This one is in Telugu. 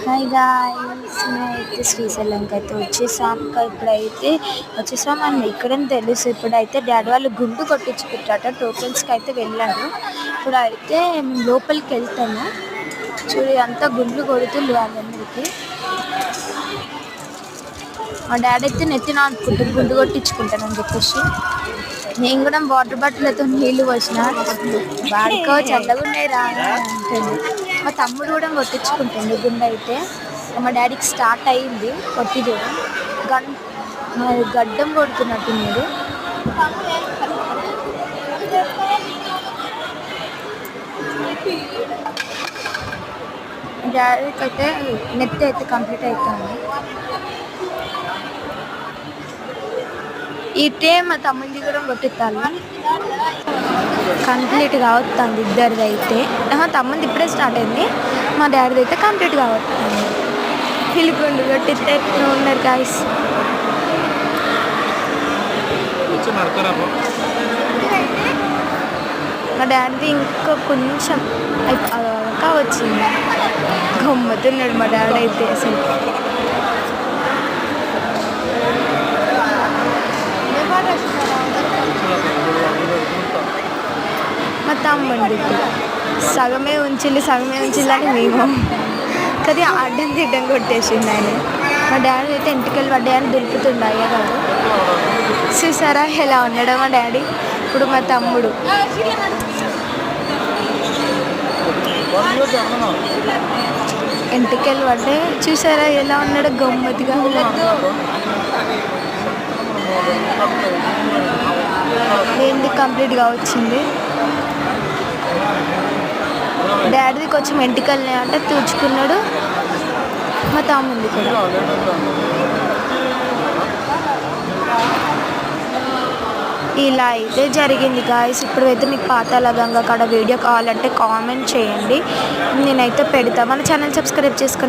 హాయ్ గాయ్స్, మేమైతే శ్రీశైలంకి అయితే వచ్చేసాం. ఇప్పుడైతే వచ్చేసామని ఇక్కడని తెలుసు. ఇప్పుడైతే డాడీ వాళ్ళు గుండు కొట్టించుకుంటారట. టోకెన్స్కి అయితే వెళ్ళారు. ఇప్పుడైతే మేము లోపలికి వెళ్తాము. చూడు అంతా గుండ్లు కొడుతుంది వాళ్ళందరికీ. మా డాడీ అయితే నెత్తిన అనుకుంటారు గుండు కొట్టించుకుంటానని చెప్పేసి. నేను కూడా వాటర్ బాటిల్తో నీళ్ళు పోసిన వాడుకో చల్లగున్నాయి రా అంటుంది. మా తమ్ముడు కూడా కొట్టించుకుంటుంది గుండె అయితే. మా డాడీకి స్టార్ట్ అయ్యింది కొట్టి చూడడం. గడ్డం కొడుతున్నట్టున్నాడు. డాడీకి అయితే నెత్తి అయితే కంప్లీట్ అవుతుంది. ఇటే మా తమ్ముడిది కూడా కొట్టిస్తాను. కంప్లీట్గా అవుతుంది ఇద్దరిది అయితే. తమ్ముది ఇప్పుడే స్టార్ట్ అయింది. మా డాడీది అయితే కంప్లీట్గా అవుతుంది. పిలుపుండు కొట్టిస్తే ఉన్నారు గాయస్. మా డాడీది ఇంకా కొంచెం ఇంకా వచ్చింది. గమ్మతున్నాడు మా డాడీ అయితే అసలు. మా తమ్ముడి సగమే ఉంచిల్లని మేము కది అడ్డం తిడ్డం కొట్టేసిండు ఆయన. మా డాడీ అయితే ఎంటికలు పడ్డాయని దులుపుతుండే అయ్యగారు. చూసారా ఎలా ఉన్నాడో మా డాడీ. ఇప్పుడు మా తమ్ముడు ఎంటికలు పడ్డాయి. చూసారా ఎలా ఉన్నాడో గమ్మత్తుగా. ఏంది కంప్లీట్గా వచ్చింది. డాడీది కొంచెం ఎంటికల్ని అంటే తూచుకున్నాడు. మా తమ్ముంది కూడా. ఇలా అయితే జరిగింది గాయస్. ఇప్పుడైతే మీకు పాతాళగంగ కాడ వీడియో కావాలంటే కామెంట్ చేయండి, నేనైతే పెడతా. మన ఛానల్ సబ్స్క్రైబ్ చేసుకోండి.